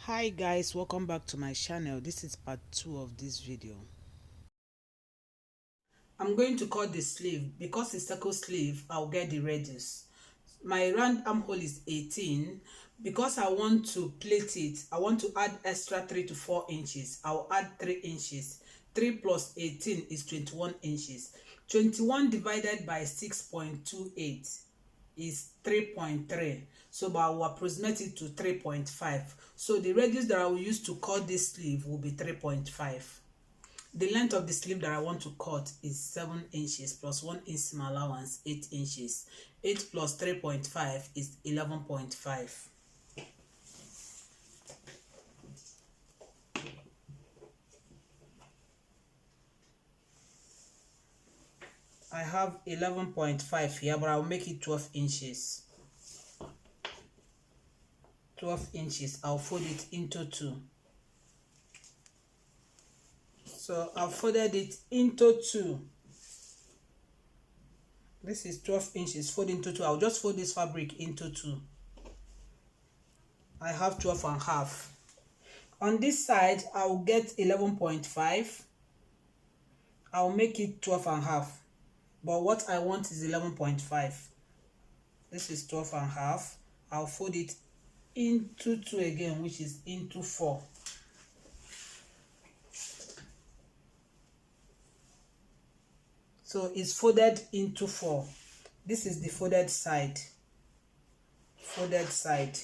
Hi guys, welcome back to my channel. This is part 2 of this video. I'm going to cut the sleeve. Because it's circle sleeve, I'll get the radius. My round armhole is 18. Because I want to plait it, I want to add extra 3 to 4 inches. I'll add 3 inches. 3 plus 18 is 21 inches. 21 divided by 6.28 is 3.3. So I will approximate it to 3.5. So the radius that I will use to cut this sleeve will be 3.5. The length of the sleeve that I want to cut is 7 inches plus 1 inch seam allowance, 8 inches. 8 plus 3.5 is 11.5. I have 11.5 here, but I'll make it 12 inches. 12 inches. I'll fold it into 2. So I've folded it into 2. This is 12 inches. Fold into 2. I'll just fold this fabric into 2. I have 12 and a half. On this side, I'll get 11.5. I'll make it 12 and a half. But what I want is 11.5. This is 12 and a half. I'll fold it into 2 again, which is into 4. So it's folded into 4. This is the folded side. Folded side.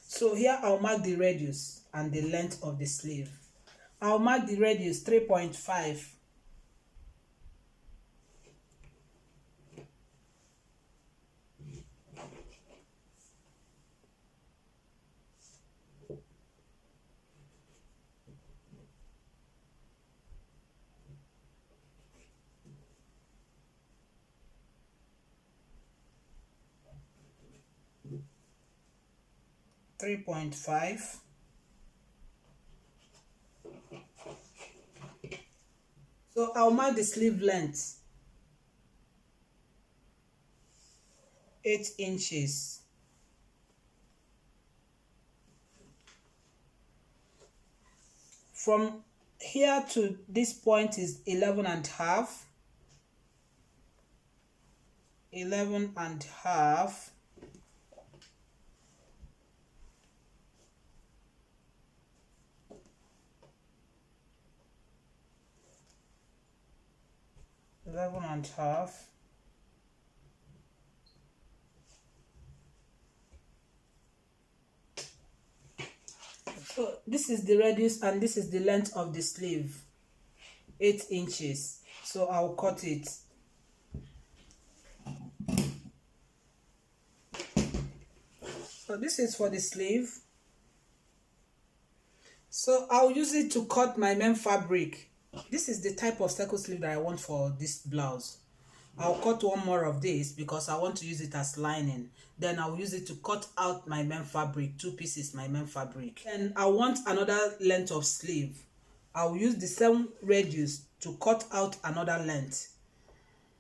So here I'll mark the radius and the length of the sleeve. I'll mark the radius 3.5. So I'll mark the sleeve length 8 inches. From here to this point is 11 and a half. 11 and a half. So this is the radius and this is the length of the sleeve, 8 inches. So I'll cut it. So this is for the sleeve. So I'll use it to cut my main fabric. This is the type of circle sleeve that I want for this blouse. I'll cut one more of this because I want to use it as lining. Then I'll use it to cut out my main fabric, 2 pieces, my main fabric. And I want another length of sleeve. I'll use the same radius to cut out another length.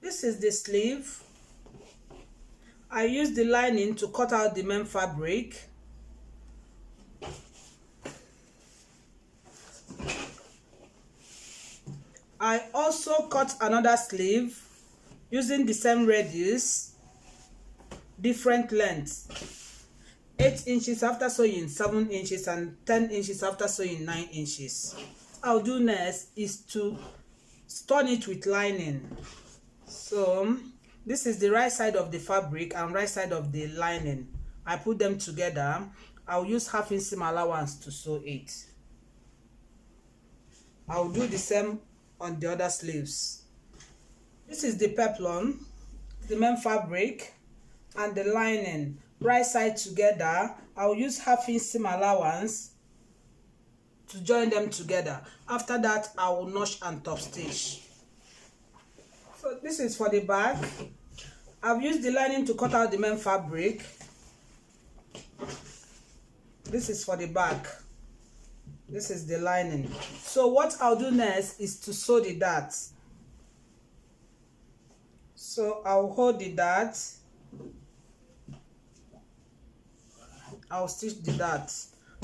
This is the sleeve. I use the lining to cut out the main fabric. I also cut another sleeve using the same radius, different lengths. 8 inches after sewing, 7 inches, and 10 inches after sewing, 9 inches. What I'll do next is to stone it with lining. So this is the right side of the fabric and right side of the lining. I put them together. I'll use half inch seam allowance to sew it. I'll do the same on the other sleeves. This is the peplum, the main fabric, and the lining. Right side together. I'll use half inch seam allowance to join them together. After that, I will notch and top stitch. So this is for the back. I've used the lining to cut out the main fabric. This is for the back. This is the lining. So what I'll do next is to sew the dart. So I'll hold the dart. I'll stitch the dart.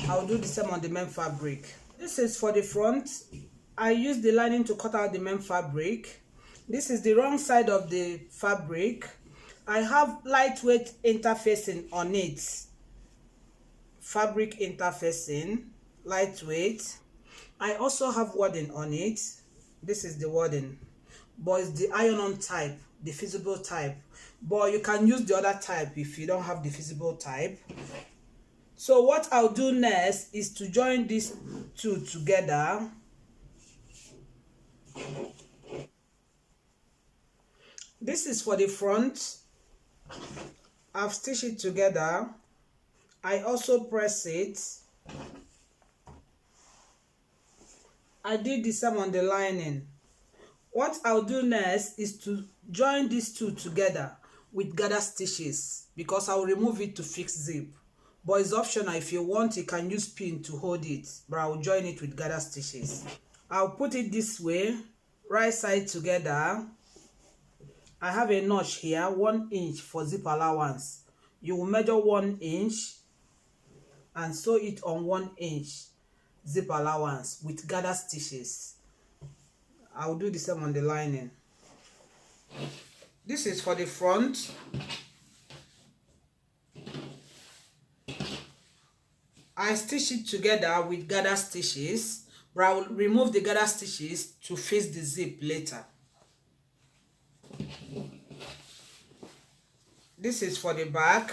I'll do the same on the main fabric. This is for the front. I use the lining to cut out the main fabric. This is the wrong side of the fabric. I have lightweight interfacing on it. Fabric interfacing, lightweight. I also have wording on it. This is the wording, but it's the iron-on type, the visible type. But you can use the other type if you don't have the visible type. So what I'll do next is to join these two together. This is for the front. I've stitched it together. I also press it. I did the same on the lining. What I'll do next is to join these two together with gather stitches, because I'll remove it to fix zip. But it's optional. If you want, you can use pin to hold it, but I'll join it with gather stitches. I'll put it this way, right side together. I have a notch here, 1 inch for zip allowance. You will measure 1 inch and sew it on 1 inch zip allowance with gather stitches. I'll do the same on the lining. This is for the front. I stitch it together with gather stitches, but I will remove the gather stitches to face the zip later. This is for the back.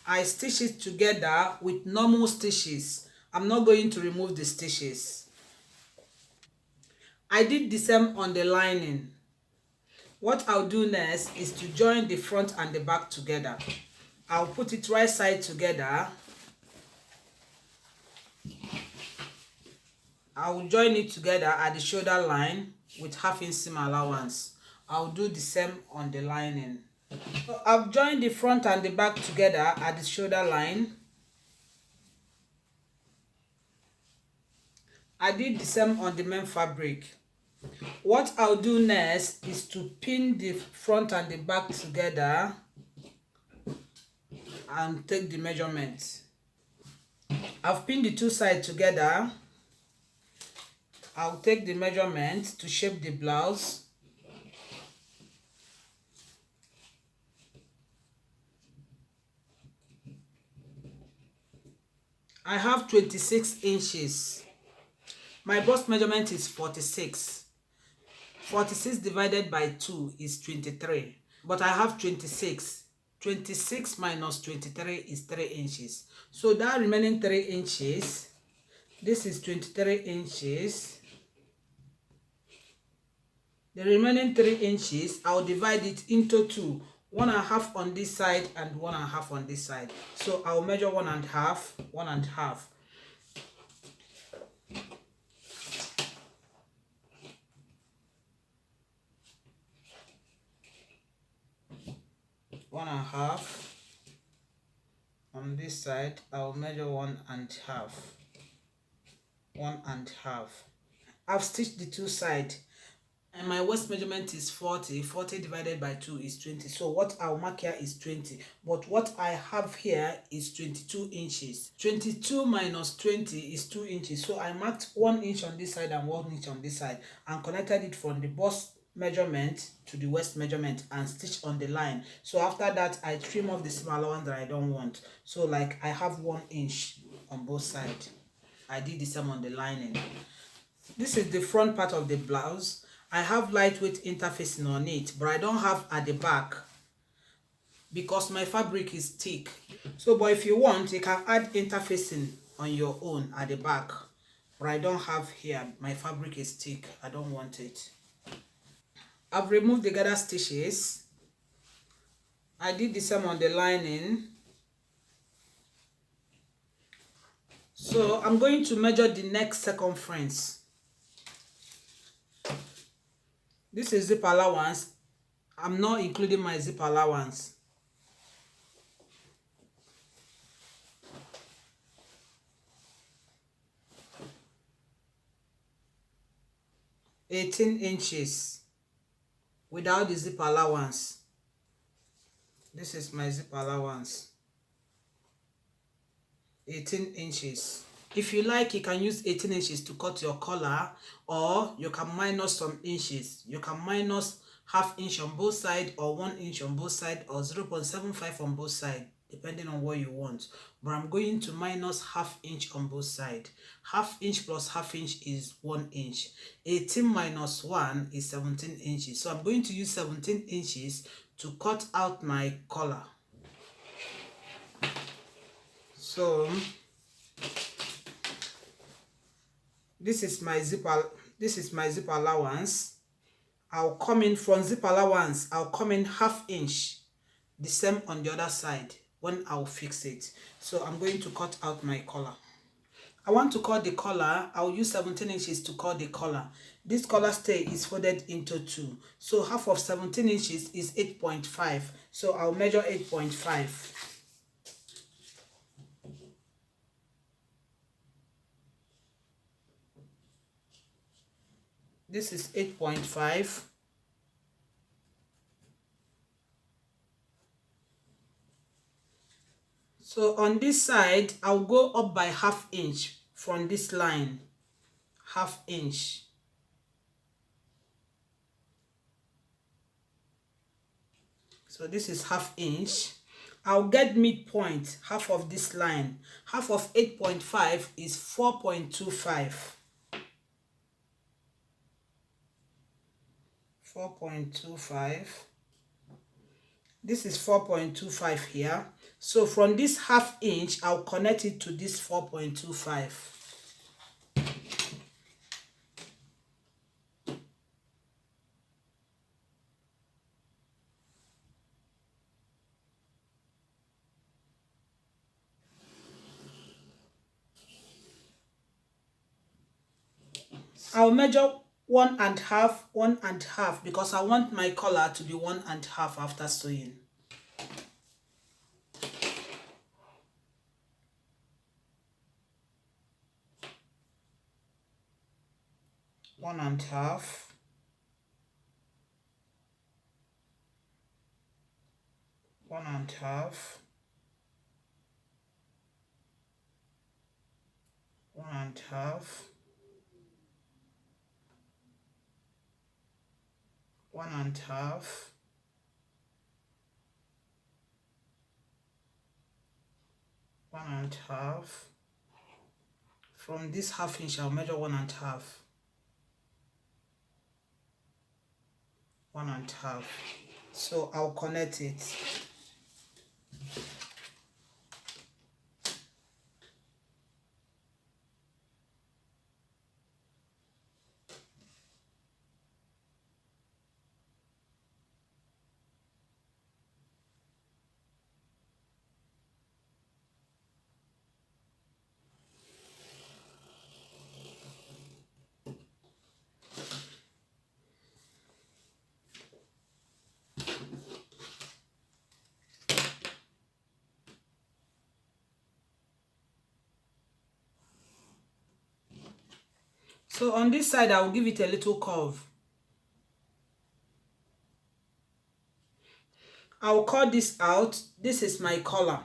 I stitch it together with normal stitches. I'm not going to remove the stitches. I did the same on the lining. What I'll do next is to join the front and the back together. I'll put it right side together. I will join it together at the shoulder line with 1/2 inch seam allowance. I'll do the same on the lining. So I've joined the front and the back together at the shoulder line. I did the same on the main fabric. What I'll do next is to pin the front and the back together and take the measurement. I've pinned the two sides together. I'll take the measurement to shape the blouse. I have 26 inches. My bust measurement is 46. 46 divided by 2 is 23. But I have 26. 26 minus 23 is 3 inches. So that remaining 3 inches, this is 23 inches. The remaining 3 inches, I'll divide it into 2. 1.5 on this side and 1.5 on this side. So I'll measure 1.5, 1.5. One and a half. On this side, I'll measure 1.5. 1.5. I've stitched the two sides. And my waist measurement is 40. 40 divided by 2 is 20. So what I'll mark here is 20. But what I have here is 22 inches. 22 minus 20 is 2 inches. So I marked 1 inch on this side and 1 inch on this side and connected it from the bust measurement to the waist measurement and stitch on the line. So after that, I trim off the smaller one that I don't want. So like I have 1 inch on both sides. I did the same on the lining. This is the front part of the blouse. I have lightweight interfacing on it, but I don't have at the back because my fabric is thick. So, but if you want, you can add interfacing on your own at the back. But I don't have here. My fabric is thick. I don't want it. I've removed the gather stitches. I did the same on the lining. So I'm going to measure the next circumference. This is zip allowance. I'm not including my zip allowance. (18 inches) without the zip allowance. This is my zip allowance. 18 inches. If you like, you can use 18 inches to cut your collar, or you can minus some inches. You can minus half inch on both sides, or 1 inch on both sides, or 0.75 on both sides, depending on what you want. But I'm going to minus half inch on both sides. Half inch plus half inch is 1 inch. 18 minus 1 is 17 inches. So I'm going to use 17 inches to cut out my collar. So this is my zip allowance. I'll come in from zip allowance, I'll come in half inch, the same on the other side when I'll fix it. So I'm going to cut out my collar. I want to cut the collar. I'll use 17 inches to cut the collar. This collar stay is folded into 2. So half of 17 inches is 8.5. So I'll measure 8.5. This is 8.5. So on this side, I'll go up by half inch from this line. Half inch. So this is half inch. I'll get midpoint, half of this line. Half of 8.5 is 4.25. 4.25. This is 4.25 here. So from this half inch, I'll connect it to this 4.25. I'll measure 1.5 because I want my collar to be 1.5 after sewing. One and half. One and half. One and half. 1.5. 1.5. From this half inch, I'll measure 1.5. 1.5. So I'll connect it. So on this side, I will give it a little curve. I will cut this out. This is my collar.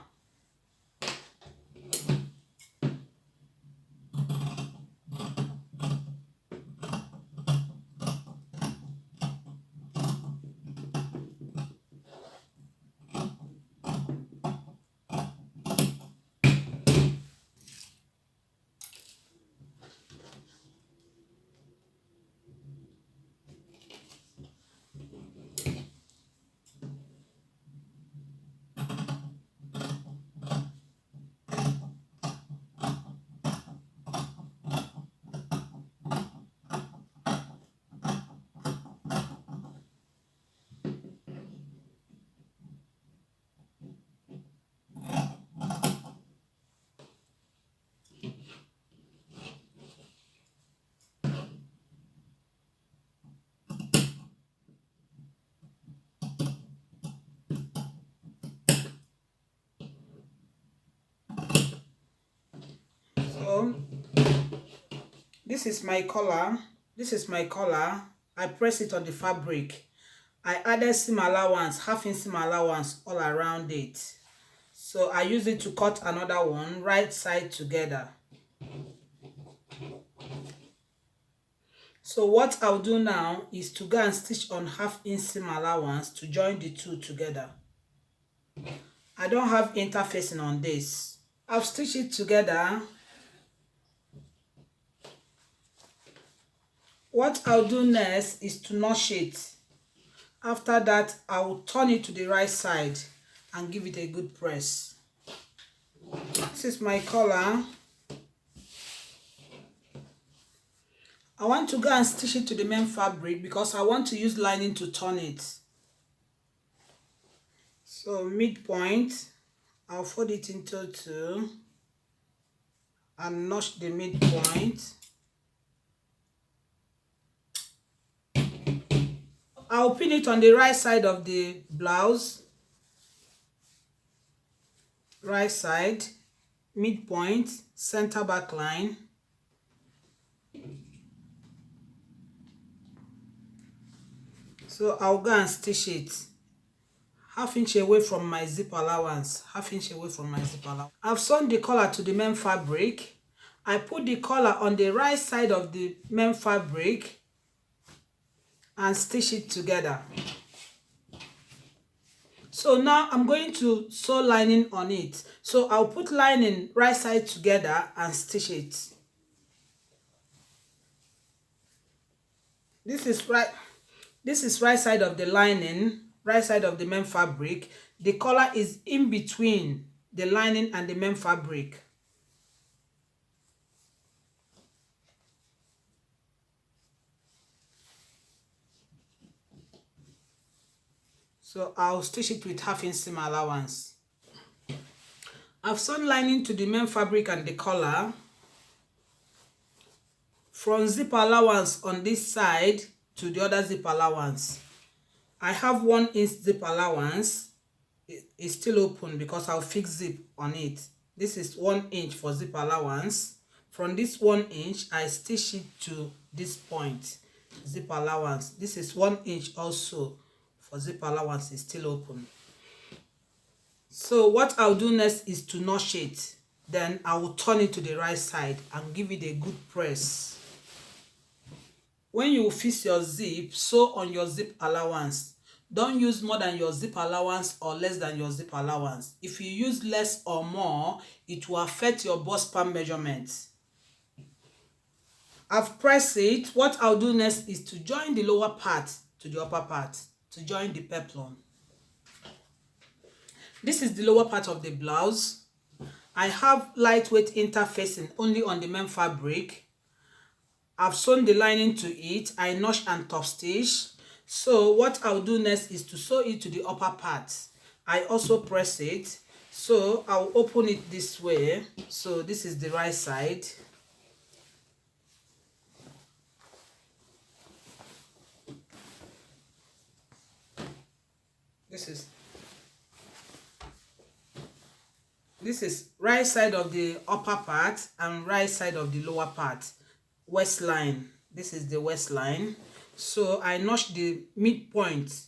So this is my collar. This is my collar. I press it on the fabric. I added seam allowance, half inch seam allowance all around it. So I use it to cut another one, right side together. So what I'll do now is to go and stitch on half-inch seam allowance to join the two together. I don't have interfacing on this. I'll stitch it together. What I'll do next is to notch it. After that, I will turn it to the right side and give it a good press. This is my collar. I want to go and stitch it to the main fabric because I want to use lining to turn it. So midpoint, I'll fold it into two and notch the midpoint. I'll pin it on the right side of the blouse. Right side, midpoint, center back line. So I'll go and stitch it. Half-inch away from my zip allowance. Half-inch away from my zip allowance. I've sewn the collar to the main fabric. I put the collar on the right side of the main fabric and stitch it together. So now I'm going to sew lining on it. So I'll put lining right side together and stitch it. This is right side of the lining, right side of the main fabric. The collar is in between the lining and the main fabric. So I'll stitch it with half-inch seam allowance. I've sewn lining to the main fabric and the collar. From zip allowance on this side to the other zip allowance, I have 1 inch zip allowance. It's still open because I'll fix zip on it. This is 1 inch for zip allowance. From this 1 inch, I stitch it to this point, zip allowance. This is 1 inch also for zip allowance, is still open. So what I'll do next is to notch it. Then I will turn it to the right side and give it a good press. When you fix your zip, sew on your zip allowance. Don't use more than your zip allowance or less than your zip allowance. If you use less or more, it will affect your bust span measurements. I've pressed it. What I'll do next is to join the lower part to the upper part, to join the peplum. This is the lower part of the blouse. I have lightweight interfacing only on the main fabric. I've sewn the lining to it. I notch and top stitch. So what I'll do next is to sew it to the upper part. I also press it. So I'll open it this way. So this is the right side. This is right side of the upper part and right side of the lower part. Waistline. This is the waistline. So I notch the midpoint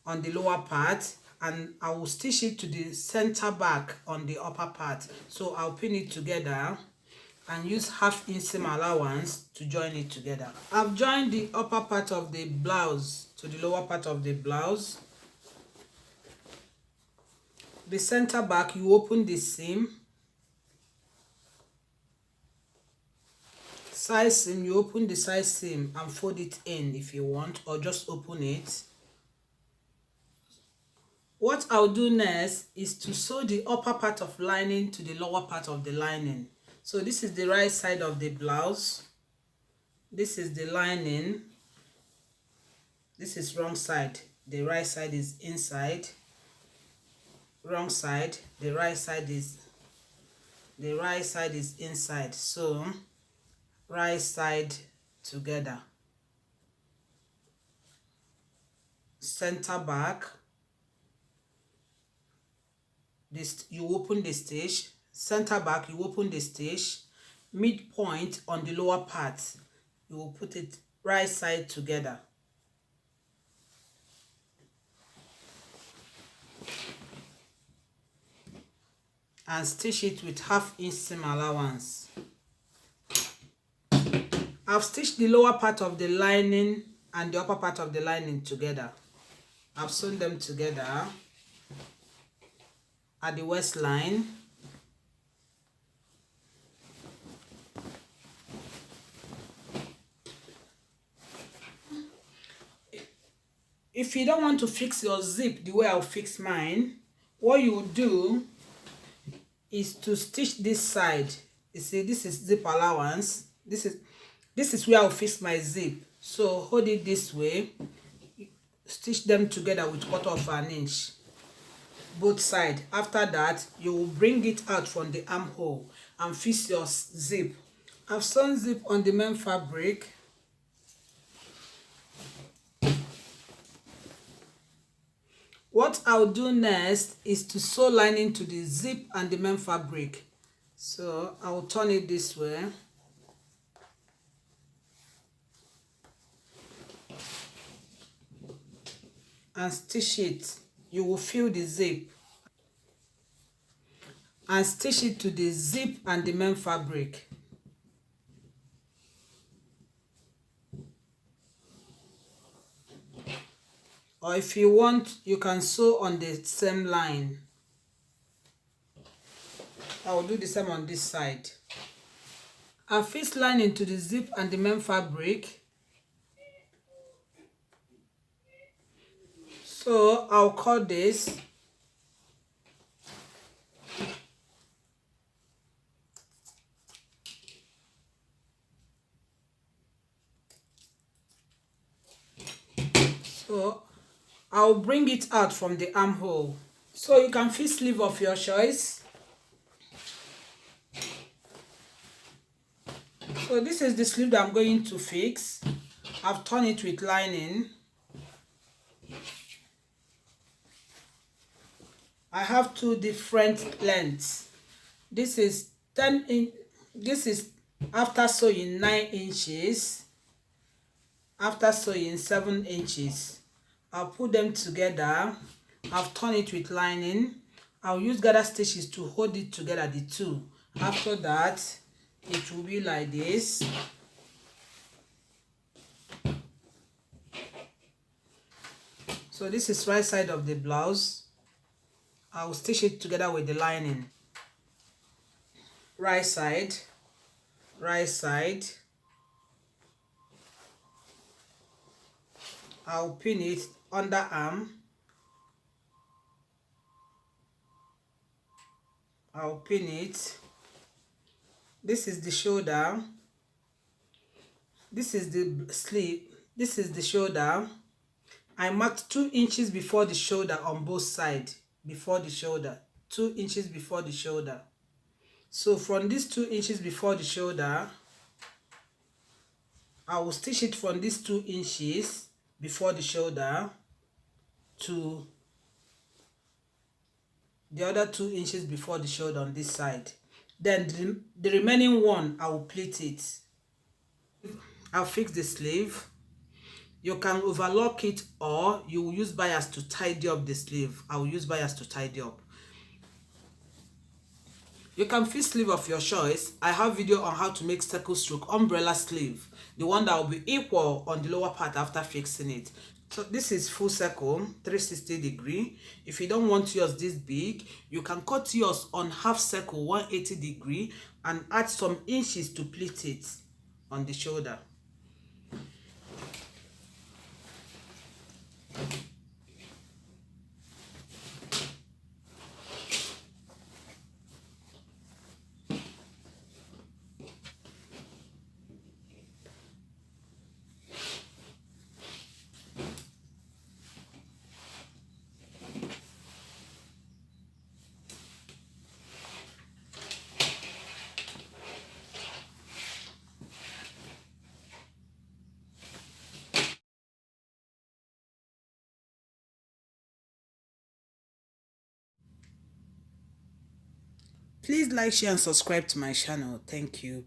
on the lower part and I will stitch it to the center back on the upper part. So I'll pin it together and use half-inch seam allowance to join it together. I've joined the upper part of the blouse to the lower part of the blouse. The center back, you open the seam. Side seam, you open the side seam and fold it in if you want, or just open it. What I'll do next is to sew the upper part of lining to the lower part of the lining. So this is the right side of the blouse. This is the lining. This is wrong side. The right side is inside. Wrong side. The right side is inside. So right side together. Center back. This, you open the stitch. Center back, you open the stitch. Midpoint on the lower part, you will put it right side together. and stitch it with 1/2 inch seam allowance. I've stitched the lower part of the lining and the upper part of the lining together. I've sewn them together at the waistline. If you don't want to fix your zip the way I'll fix mine, what you would do is to stitch this side. You see, this is zip allowance. This is where I'll fix my zip. So hold it this way, stitch them together with 1/4 inch both sides. After that, you will bring it out from the armhole and fix your zip. I've sewn zip on the main fabric. What I'll do next is to sew lining to the zip and the main fabric. So I'll turn it this way. And stitch it. You will feel the zip. And stitch it to the zip and the main fabric. Or if you want, you can sew on the same line. I will do the same on this side. I'll fix lining to the zip and the main fabric. So I'll cut this. So I'll bring it out from the armhole. So you can fix sleeve of your choice. So this is the sleeve that I'm going to fix. I've torn it with lining. I have 2 different lengths. This is 10 inch. This is after sewing 9 inches. After sewing 7 inches. I'll put them together. I've torn it with lining. I'll use gather stitches to hold it together, the two. After that, it will be like this. So this is right side of the blouse. I will stitch it together with the lining. Right side, right side. I'll pin it under arm. I'll pin it. This is the shoulder. This is the sleeve. This is the shoulder. I marked 2 inches before the shoulder on both sides. Before the shoulder, 2 inches before the shoulder. So from these 2 inches before the shoulder, I will stitch it from these 2 inches before the shoulder to the other 2 inches before the shoulder on this side. Then the remaining one, I will pleat it. I'll fix the sleeve. You can overlock it, or you will use bias to tidy up the sleeve. I will use bias to tidy up. You can fix sleeve of your choice. I have video on how to make circle stroke umbrella sleeve, the one that will be equal on the lower part after fixing it. So this is full circle, 360°. If you don't want yours this big, you can cut yours on half circle, 180°, and add some inches to pleat it on the shoulder. Please like, share, and subscribe to my channel. Thank you.